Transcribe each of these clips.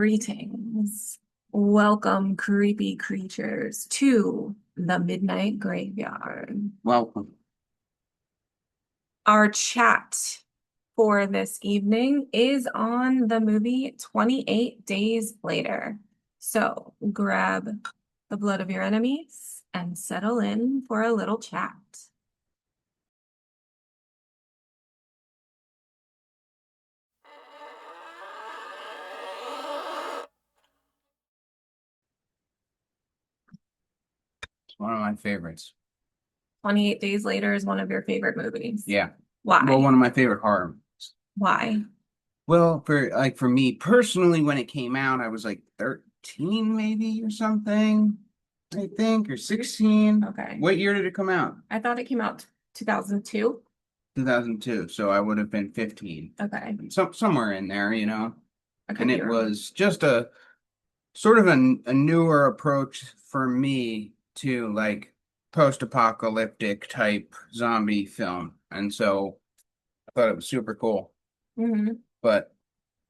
Greetings. Welcome, creepy creatures, to the Midnight Graveyard. Welcome. Our chat for this evening is on the movie 28 Days Later. So grab the blood of your enemies and settle in for a little chat. It's one of my favorites. 28 Days Later is one of your favorite movies. Yeah. Well, Why? one of my favorite horror movies. Why? Well, for me personally, when it came out, I was like 13 maybe or something, I think, or 16. Okay. What year did it come out? I thought it came out 2002. 2002. So I would have been 15. Okay. Somewhere in there, you know. I could And be it wrong. was just a sort of a newer approach for me to like post-apocalyptic type zombie film. And so I thought it was super cool. Hmm. But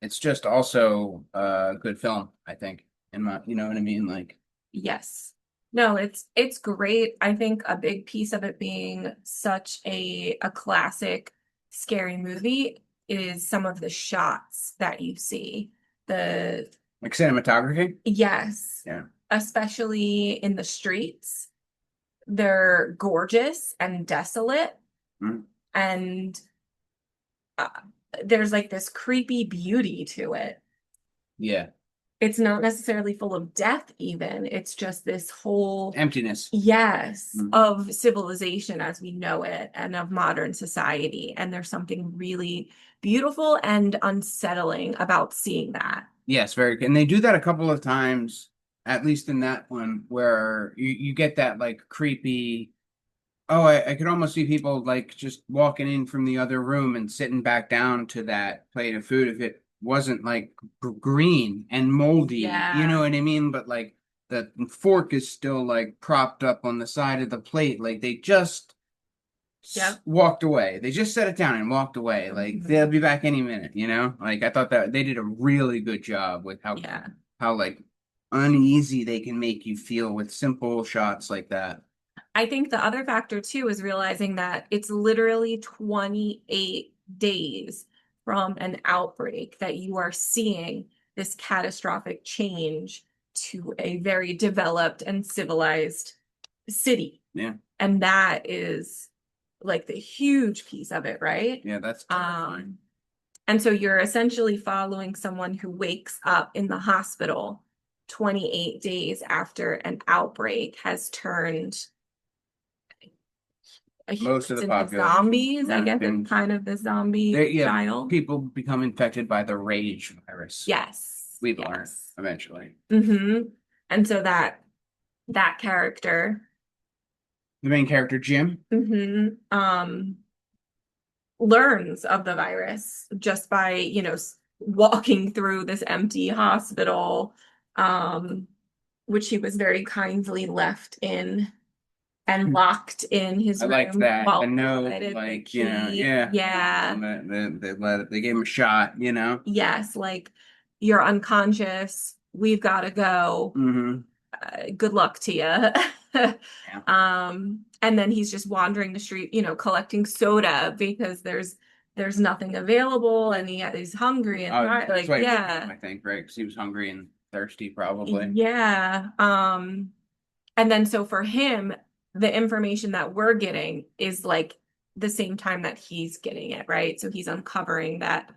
it's just also a good film, I think. In my, you know what I mean? Like, Yes. No, it's great. I think a big piece of it being such a classic scary movie is some of the shots that you see. The like cinematography. Yes, Yeah. especially in the streets. They're gorgeous and desolate, Mm. and uh, there's like this creepy beauty to it. Yeah. It's not necessarily full of death even. It's just this whole, Emptiness. yes, Mm. of civilization as we know it and of modern society. And there's something really beautiful and unsettling about seeing that. Yes, very good. And they do that a couple of times, at least in that one, where you get that like creepy. Oh, I could almost see people like just walking in from the other room and sitting back down to that plate of food if it wasn't like green and moldy, you know Yeah. what I mean? But like the fork is still like propped up on the side of the plate. Like they just Yep. walked away. They just set it down and walked away. Like they'll Mhm. be back any minute, you know? Like I thought that they did a really good job with Yeah. how like uneasy they can make you feel with simple shots like that. I think the other factor too is realizing that it's literally 28 days from an outbreak that you are seeing this catastrophic change to a very developed and civilized city. Yeah. And that is like the huge piece of it, right? Yeah, that's terrifying. Um, and so you're essentially following someone who wakes up in the hospital 28 days after an outbreak has turned Most of it's the into population zombies. I has guess it's been kind of the zombie yeah, style. people become infected by the rage virus. Yes. We've learned Yes. eventually. Hmm. And so that character, The main character, Jim. um, learns of the virus just by, walking through this empty hospital, um, which he was very kindly left in and locked in his I liked room that. The while note, provided the like, key. yeah. Yeah. They gave him a shot, you know? Yes, like you're unconscious. We've got to go. Mm-hmm. Good luck to you. Yeah. And then he's just wandering the street, collecting soda because there's nothing available, and he's hungry and Oh, tired. that's Like, why he picked him, yeah, I think, right? Because he was hungry and thirsty, probably. yeah. And then so for him, the information that we're getting is like the same time that he's getting it, right? So he's uncovering that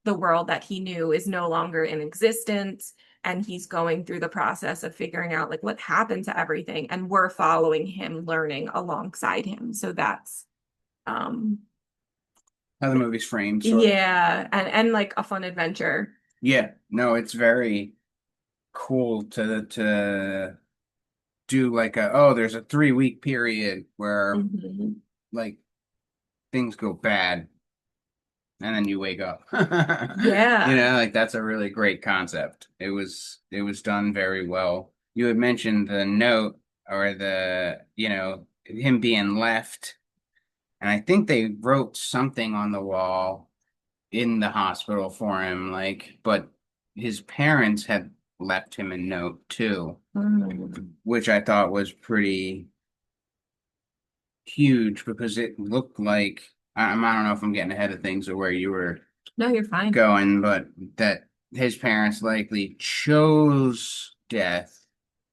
the world that he knew is no longer in existence. And he's going through the process of figuring out like what happened to everything. And we're following him, learning alongside him. So that's um How the movie's framed, sort of. yeah, and like a fun adventure. Yeah. No, it's very cool to do like there's a 3 week period where Mhm. like things go bad and then you wake up. You Yeah. know, like that's a really great concept. It was done very well. You had mentioned the note or him being left, and I think they wrote something on the wall in the hospital for him, like, but his parents had left him a note too, Mm. which I thought was pretty huge because it looked like I don't know if I'm getting ahead of things or where you were No, you're fine. going, but that his parents likely chose death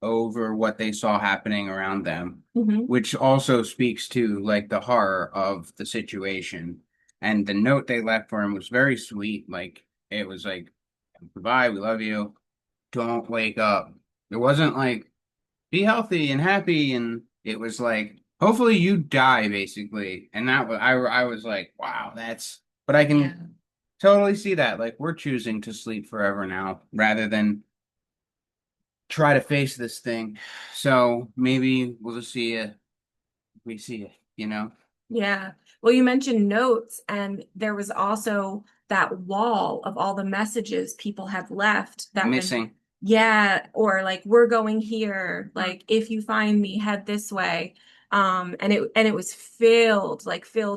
over what they saw happening around them, Hmm. which also speaks to like the horror of the situation. And the note they left for him was very sweet. Like it was like, goodbye, we love you. Don't wake up. It wasn't like be healthy and happy, and it was like hopefully you die basically. And that was I was like, wow, that's but I Yeah. can totally see that. Like we're choosing to sleep forever now rather than try to face this thing. So maybe we'll just see it. We see it, you know, Yeah. Well, you mentioned notes, and there was also that wall of all the messages people have left that when, missing. yeah, or like, we're going here, like, if you find me, head this way. And it was filled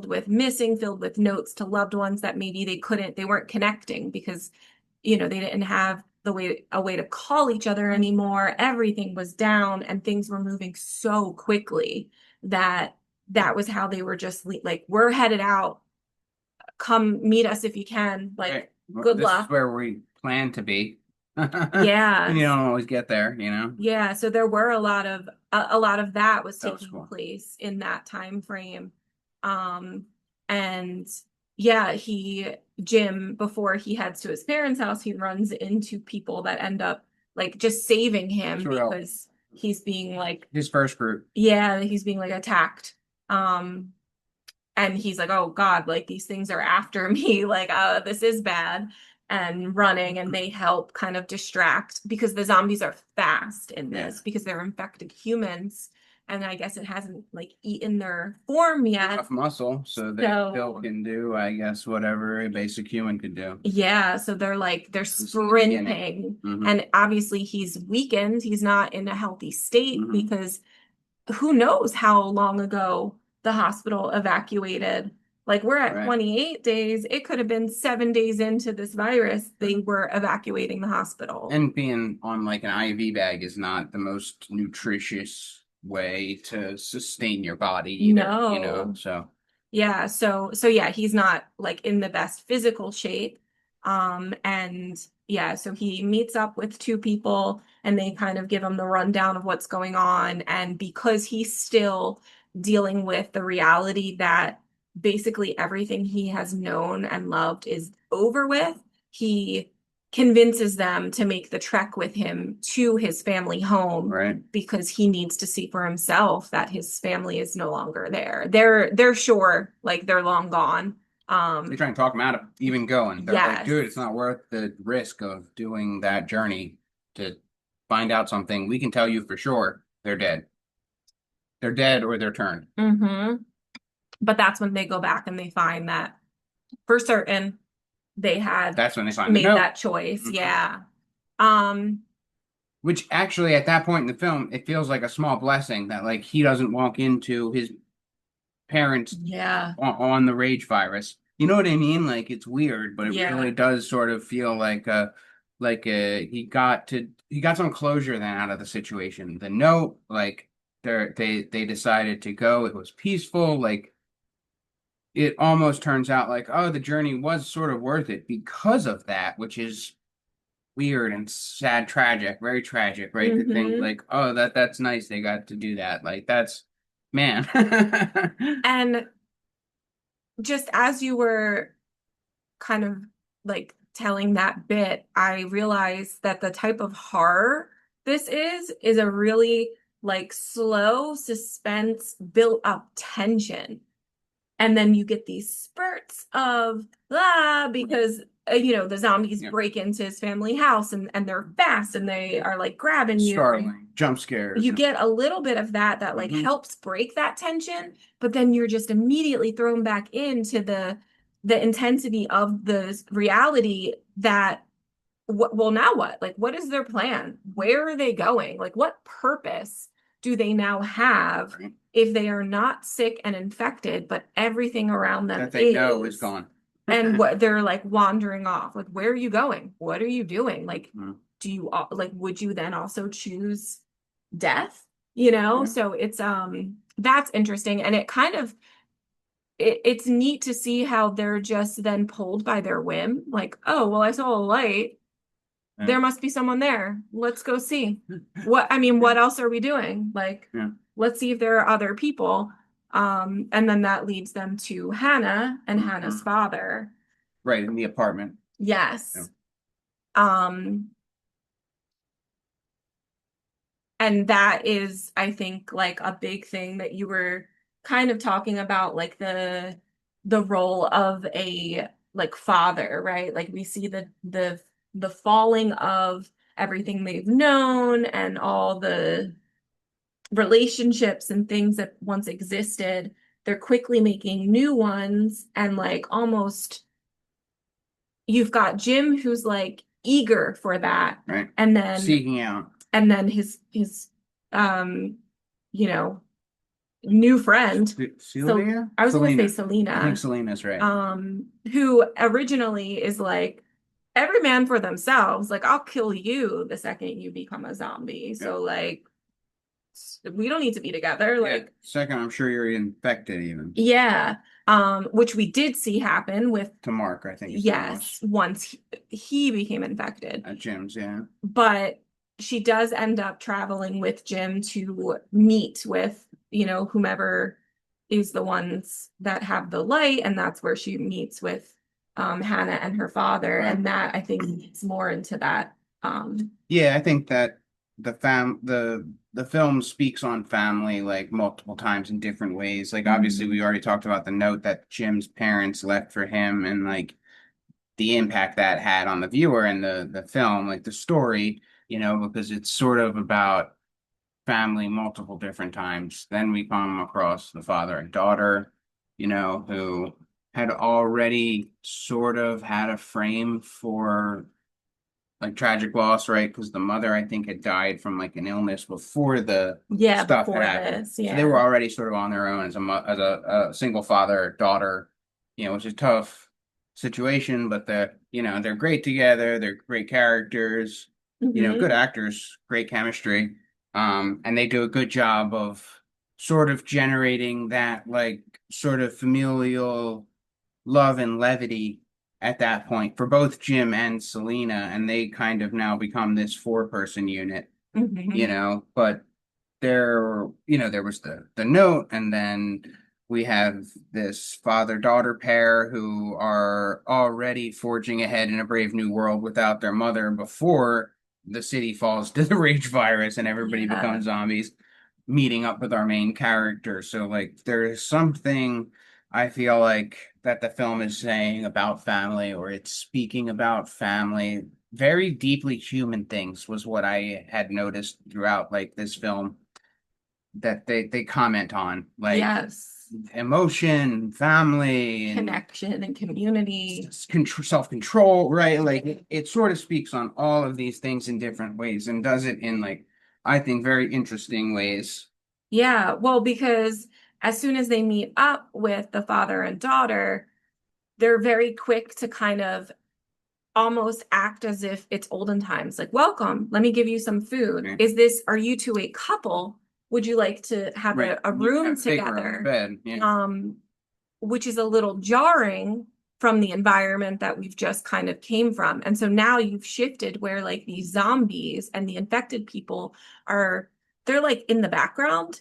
with missing, filled with notes to loved ones that maybe they weren't connecting because, they didn't have a way to call each other anymore. Everything was down and things were moving so quickly that that was how they were just like, we're headed out. Come meet us if you can. Right. Like, Well, good this is luck. where we plan to be. And Yeah. you don't always get there, you know? Yeah. So there were a lot of that was That was taking cool. place in that time frame. Um, and yeah, Jim, before he heads to his parents' house, he runs into people that end up like just saving him Throughout because he's being like, his first group. yeah, he's being like attacked. Um, and he's like, oh God, like these things are after me, like this is bad, and running, and they help kind of distract because the zombies are fast in Yeah. this because they're infected humans, and I guess it hasn't like eaten their form yet. Enough muscle so they still So can do, I guess, whatever a basic human could do. yeah, so they're This is the beginning. sprinting, Hmm. and obviously he's weakened, he's not in a healthy state Hmm. because who knows how long ago the hospital evacuated. Like we're at Right. 28 days. It could have been 7 days into this virus. They were evacuating the hospital. And being on like an IV bag is not the most nutritious way to sustain your body either, you know? No. So, Yeah, so yeah, he's not like in the best physical shape. And yeah, so he meets up with two people and they kind of give him the rundown of what's going on. And because he's still dealing with the reality that basically everything he has known and loved is over with, he convinces them to make the trek with him to his family home right. because he needs to see for himself that his family is no longer there. They're sure like they're long gone. They try and talk him out of even going. They're like, Yes. dude, it's not worth the risk of doing that journey to find out something. We can tell you for sure they're dead. They're dead or they're turned. Mm-hmm. But that's when they go back and they find that for certain they had That's when they find the made note. that choice. Mhm. Yeah. Um, Which actually, at that point in the film, it feels like a small blessing that like he doesn't walk into his parents yeah. on the rage virus. You know what I mean? Like it's weird, but it Yeah. really does sort of feel like he got some closure then out of the situation. The note, like they decided to go. It was peaceful. Like it almost turns out like, oh, the journey was sort of worth it because of that, which is weird and sad, tragic, very tragic, right? To think Mm-hmm. like, oh, that's nice they got to do that. Like that's man. And just as you were kind of like telling that bit, I realized that the type of horror this is a really like slow suspense built up tension. And then you get these spurts of because the zombies Yeah. break into his family house and they're fast and they are like grabbing you and Startling jump scares. you get a little bit of that like Mhm. helps break that tension, but then you're just immediately thrown back into the intensity of the reality that well, now what? Like, what is their plan? Where are they going? Like, what purpose do they now have Right. if they are not sick and infected, but everything around them That they know is is? gone. and what they're like wandering off. Like, where are you going? What are you doing? Like, Mm, do you like would you then also choose death? You know? yeah. So it's that's interesting. And it kind of it's neat to see how they're just then pulled by their whim. Like, oh, well, I saw a light. Yeah. There must be someone there. Let's go see. What else are we doing? Like, Yeah. let's see if there are other people. And then that leads them to Hannah and Hannah's Mhm. father. Right, in the apartment. Yeah. Yes. Um, and that is, I think, like a big thing that you were kind of talking about, like the role of a like father, right? Like we see the falling of everything they've known and all the relationships and things that once existed. They're quickly making new ones and like almost you've got Jim who's like eager for that. Right. And then Seeking out. his um you know new friend. So Celia? I was going to say Selena. I think Selena, Selena's right. who originally is like every man for themselves. Like I'll kill you the second you become a zombie. Yeah. So like we don't need to be together. Yeah. Like Second, I'm sure you're infected even. yeah, which we did see happen with To Mark, I think his name was. yes once he became infected. At Jim's, yeah. But she does end up traveling with Jim to meet with, whomever is the ones that have the light, and that's where she meets with Hannah and her father, Right. and that I think leads more into that. Yeah, I think that the film speaks on family like multiple times in different ways. Like obviously we already talked about the note that Jim's parents left for him and like the impact that had on the viewer and the film, like the story, because it's sort of about family multiple different times. Then we come across the father and daughter, who had already sort of had a frame for like tragic loss, right? Because the mother, I think, had died from like an illness before the Yeah, stuff had before happened. this, So they were yeah. already sort of on their own as a single father daughter, which is a tough situation, but they're great together. They're great characters, good Hmm. actors, great chemistry. And they do a good job of sort of generating that like sort of familial love and levity at that point for both Jim and Selena, and they kind of now become this four-person unit, Hmm. but there was the note, and then we have this father-daughter pair who are already forging ahead in a brave new world without their mother before the city falls to the rage virus and everybody Yeah. becomes zombies, meeting up with our main character. So like there's something I feel like that the film is saying about family, or it's speaking about family. Very deeply human things was what I had noticed throughout like this film that they comment on, like Yes. emotion, family, and Connection and community. self-control, right? Like it sort of speaks on all of these things in different ways and does it in like I think very interesting ways. Yeah, well, because as soon as they meet up with the father and daughter, they're very quick to kind of almost act as if it's olden times. Like, welcome, let me give you some food. Yeah. Are you two a couple? Would you like to have Right. a You room have to take her out of together? bed. Yeah. Which is a little jarring from the environment that we've just kind of came from. And so now you've shifted where like these zombies and the infected people they're like in the background,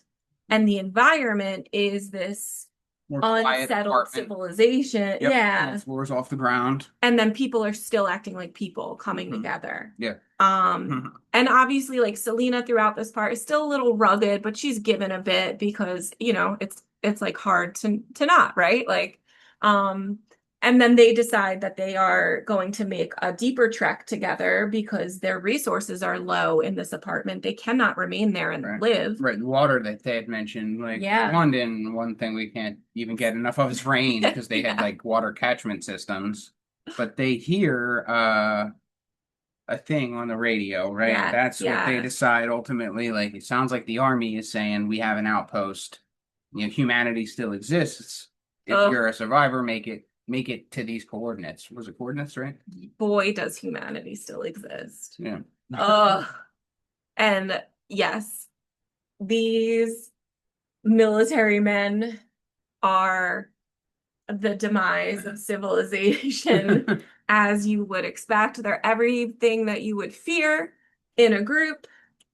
and the environment is this More quiet unsettled apartment. civilization. Yep. Yeah. Floors off the ground. And then people are still acting like people coming Mhm. together. Yeah. And obviously like Selena throughout this part is still a little rugged, but she's given a bit because, it's like hard to not, right? Like, um, and then they decide that they are going to make a deeper trek together because their resources are low in this apartment. They cannot remain there and Right. live. Right. The water that they had mentioned, like Yeah. London, one thing we can't even get enough of is rain because they had Yeah. like water catchment systems. But they hear a thing on the radio, right? Yes. That's what they Yeah. decide ultimately. Like it sounds like the army is saying we have an outpost. Humanity still exists. If Oh, you're a survivor, make it make it to these coordinates. Was it coordinates, right? Boy, does humanity still exist. Yeah. Ugh. And yes, these military men are the demise of civilization as you would expect. They're everything that you would fear in a group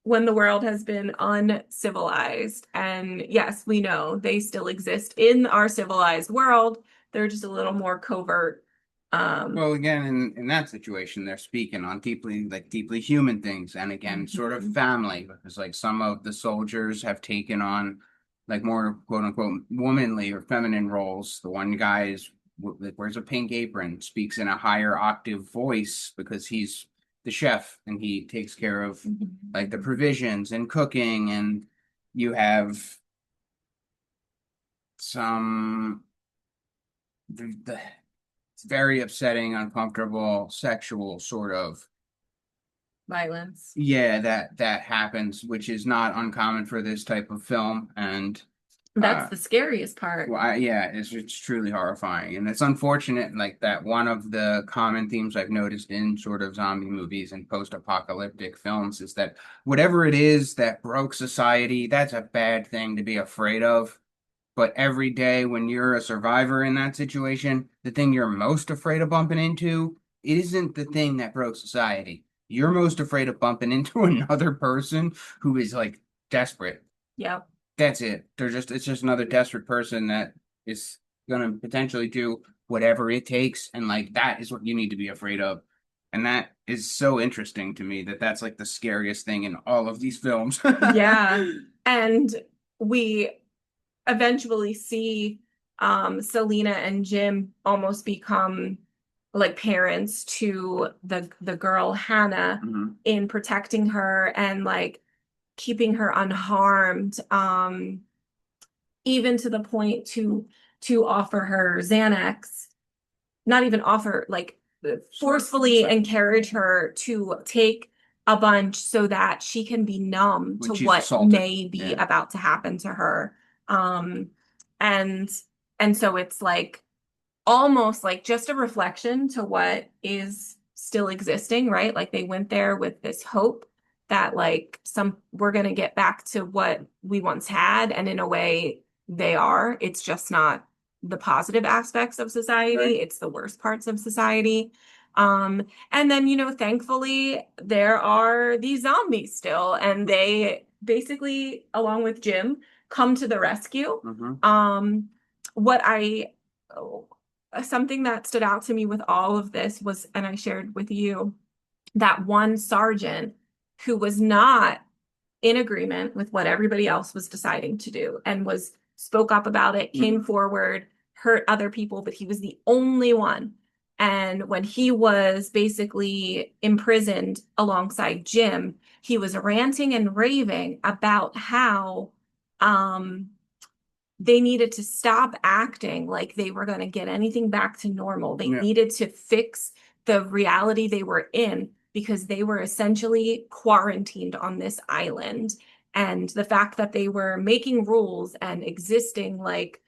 when the world has been uncivilized. And yes, we know they still exist in our civilized world. They're just a little more covert. Well, again, in that situation, they're speaking on deeply human things, and again, sort of family, because like some of the soldiers have taken on like more quote unquote womanly or feminine roles. The one guy is wears a pink apron, speaks in a higher octave voice because he's the chef and he takes care of like the provisions and cooking, and you have some the it's very upsetting, uncomfortable, sexual sort of Violence. yeah that happens, which is not uncommon for this type of film, and That's the scariest part. well, yeah, it's truly horrifying, and it's unfortunate like that. One of the common themes I've noticed in sort of zombie movies and post-apocalyptic films is that whatever it is that broke society, that's a bad thing to be afraid of. But every day when you're a survivor in that situation, the thing you're most afraid of bumping into isn't the thing that broke society. You're most afraid of bumping into another person who is like desperate. Yep. That's it. It's just another desperate person that is gonna potentially do whatever it takes, and like that is what you need to be afraid of. And that is so interesting to me that that's like the scariest thing in all of these films. Yeah. And we eventually see Selena and Jim almost become like parents to the girl Hannah Mhm. in protecting her and like keeping her unharmed, even to the point to offer her Xanax, not even offer, like forcefully encourage her to take a bunch so that she can be numb When to she's what assaulted. may be Yeah. about to happen to her. Um, and and so it's like almost like just a reflection to what is still existing, right? Like they went there with this hope that like some we're gonna get back to what we once had, and in a way they are. It's just not the positive aspects of society, Right. it's the worst parts of society. And then, thankfully there are these zombies still, and they basically, along with Jim, come to the rescue. Mhm. What I Something that stood out to me with all of this was, and I shared with you, that one sergeant who was not in agreement with what everybody else was deciding to do and was spoke up about it, came forward, hurt other people, but he was the only one. And when he was basically imprisoned alongside Jim, he was ranting and raving about how they needed to stop acting like they were going to get anything back to normal. They Yeah. needed to fix the reality they were in because they were essentially quarantined on this island. And the fact that they were making rules and existing like,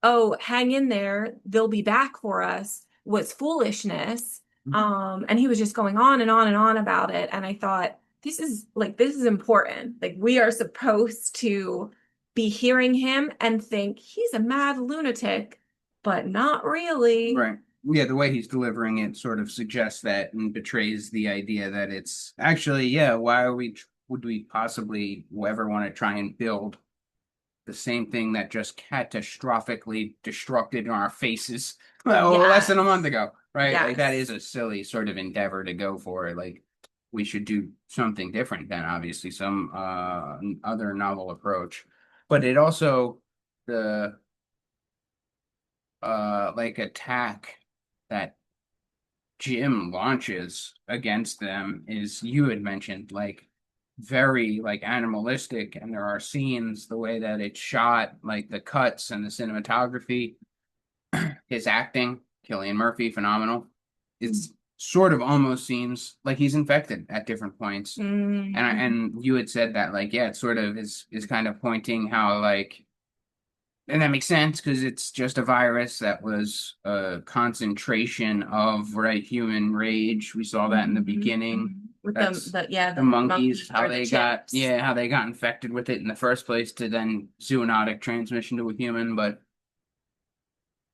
oh, hang in there, they'll be back for us, was foolishness. And he was just going on and on and on about it. And I thought, this is important. Like, we are supposed to be hearing him and think he's a mad lunatic, but not really. Right. Yeah, the way he's delivering it sort of suggests that and betrays the idea that it's actually, yeah, why would we possibly ever want to try and build the same thing that just catastrophically destructed in our faces less than a month ago, right? Like that Yes. is a silly sort of endeavor to go for. Like we should do something different than obviously some other novel approach. But it also the like attack that Jim launches against them is you had mentioned like very like animalistic, and there are scenes the way that it's shot, like the cuts and the cinematography, his acting, Cillian Murphy, phenomenal. It's sort of almost seems like he's infected at different points. Mm. And you had said that like yeah, it sort of is kind of pointing how like And that makes sense because it's just a virus that was a concentration of right human rage. We saw that in the beginning. With That's the the monkeys, monkeys how or the they got, chicks. yeah, how they got infected with it in the first place to then zoonotic transmission to a human. But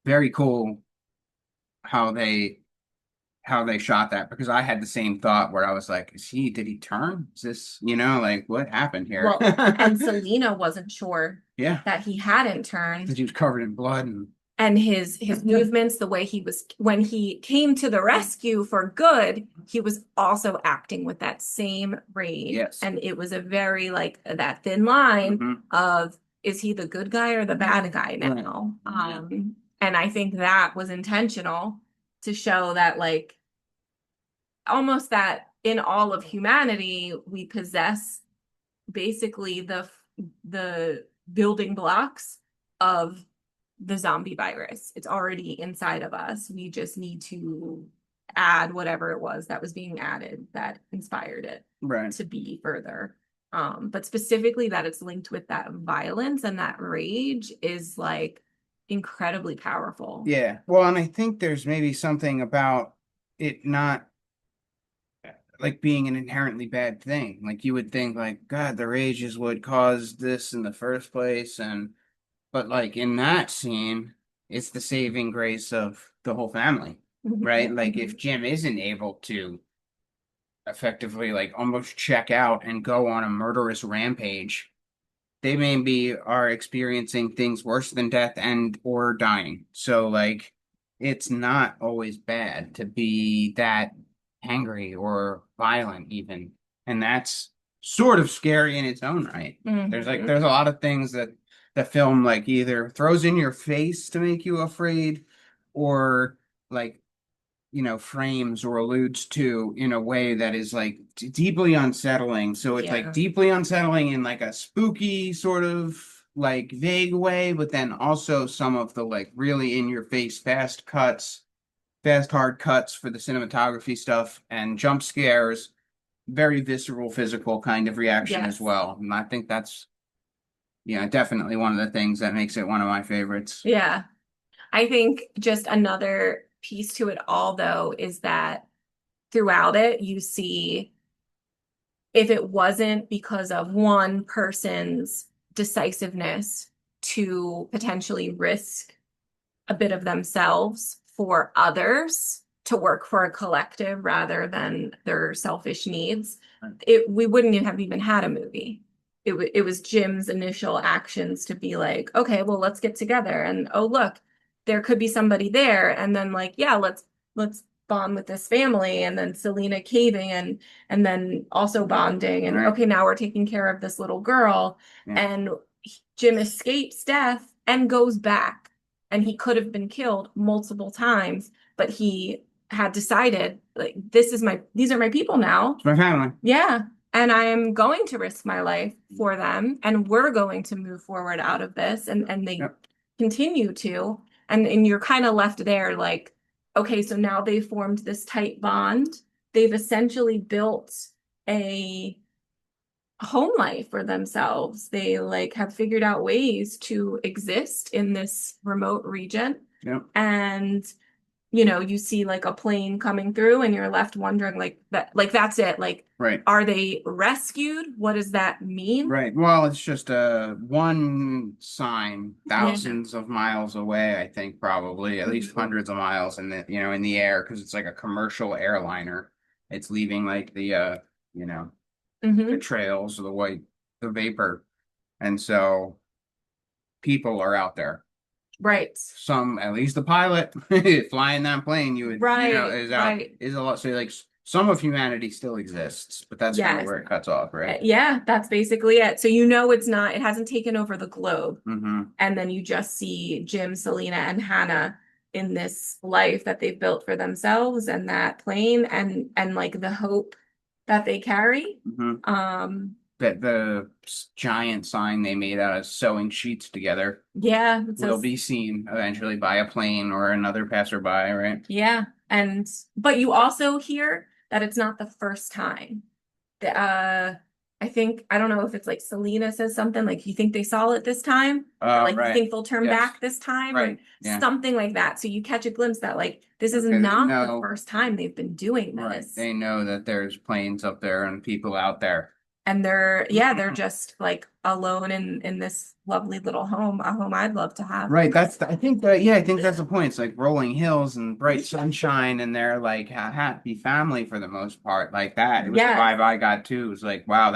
very cool how they shot that because I had the same thought where I was like, did he turn? Is this, like what happened here? Well, and Selena wasn't sure Yeah, that he hadn't turned. because he was covered in blood and And his movements, the way he was when he came to the rescue for good, he was also acting with that same rage. yes. And it was a very like that thin line Mhm. of is he the good guy or the bad guy now? And I think that was intentional to show that like almost that in all of humanity we possess basically the building blocks of the zombie virus. It's already inside of us. We just need to add whatever it was that was being added that inspired it Right. to be further. But specifically that it's linked with that violence and that rage is like incredibly powerful. Yeah. Well, and I think there's maybe something about it not like being an inherently bad thing. Like you would think like, God, the rage is what caused this in the first place. But like in that scene, it's the saving grace of the whole family, right? Like if Jim isn't able to effectively like almost check out and go on a murderous rampage, they maybe are experiencing things worse than death and or dying. So like it's not always bad to be that angry or violent even. And that's sort of scary in its own right. There's a lot of things that the film like either throws in your face to make you afraid or like frames or alludes to in a way that is like deeply unsettling. So it's like Yeah. deeply unsettling in like a spooky sort of like vague way, but then also some of the like really in your face fast hard cuts for the cinematography stuff and jump scares, very visceral physical kind of reaction as Yes. well. And I think that's definitely one of the things that makes it one of my favorites. Yeah. I think just another piece to it all, though, is that throughout it, you see if it wasn't because of one person's decisiveness to potentially risk a bit of themselves for others to work for a collective rather than their selfish needs, we wouldn't have even had a movie. It was Jim's initial actions to be like, okay, well, let's get together. And oh, look, there could be somebody there. And then like, yeah, let's bond with this family. And then Selena caving and then also bonding. And Right. okay, now we're taking care of this little girl. Yeah. And Jim escapes death and goes back. And he could have been killed multiple times, but he had decided like these are my people now. It's my family. Yeah. And I am going to risk my life for them, and we're going to move forward out of this. And they Yep. continue to. And you're kind of left there like, okay, so now they formed this tight bond. They've essentially built a home life for themselves. They like have figured out ways to exist in this remote region. Yep. And you see like a plane coming through and you're left wondering like that's it. Like, Right. are they rescued? What does that mean? Right. Well, it's just one sign, Yeah. thousands of miles away, I think probably, at least hundreds of miles in the air because it's like a commercial airliner. It's leaving like the the trails of the vapor. And so people are out there. Right. Some, at least the pilot flying that plane, you would, Right. is out, Right. is a lot. So like some of humanity still exists, but that's kind of Yes. where it cuts off, right? Yeah, that's basically it. So it hasn't taken over the globe. And then you just see Jim, Selena, and Hannah in this life that they've built for themselves and that plane and like the hope that they carry. That the giant sign they made out of sewing sheets together Yeah, will be seen eventually by a plane or another passerby, right? Yeah, but you also hear that it's not the first time. I think, I don't know if it's like Selena says something like, you think they saw it this time? Or like, you Right. think they'll turn Yes. back this time? Or Right. Yeah. something like that. So you catch a glimpse that like, this is Okay, they not the know. first time they've been doing Right. this. They know that there's planes up there and people out there. And they're just like alone in this lovely little home, a home I'd love to have. Right. I think that, yeah, I think that's the point. It's like rolling hills and bright sunshine, and they're like a happy family for the most part. Like that. It was the Yes, vibe I got too. It was like, wow,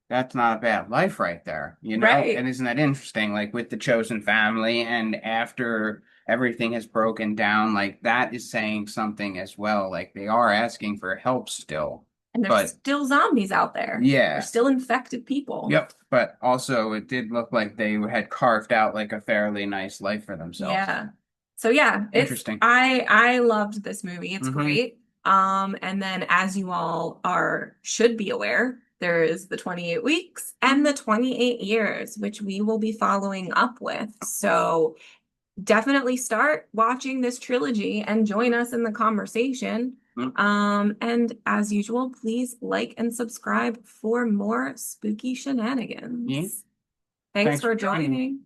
that's not a bad life right there, you know? right. And isn't that interesting? Like with the chosen family, and after everything has broken down, like that is saying something as well. Like they are asking for help still. And there's But still zombies out there. There's yeah. still infected people. Yep. But also, it did look like they had carved out like a fairly nice life for themselves. Yeah. So yeah, it's Interesting. I loved this movie. It's Hmm. great. And then as you all are should be aware, there is the 28 weeks and the 28 years, which we will be following up with. So definitely start watching this trilogy and join us in the conversation. And as usual, please like and subscribe for more spooky Yeah. shenanigans. Thanks Thanks for for joining. joining.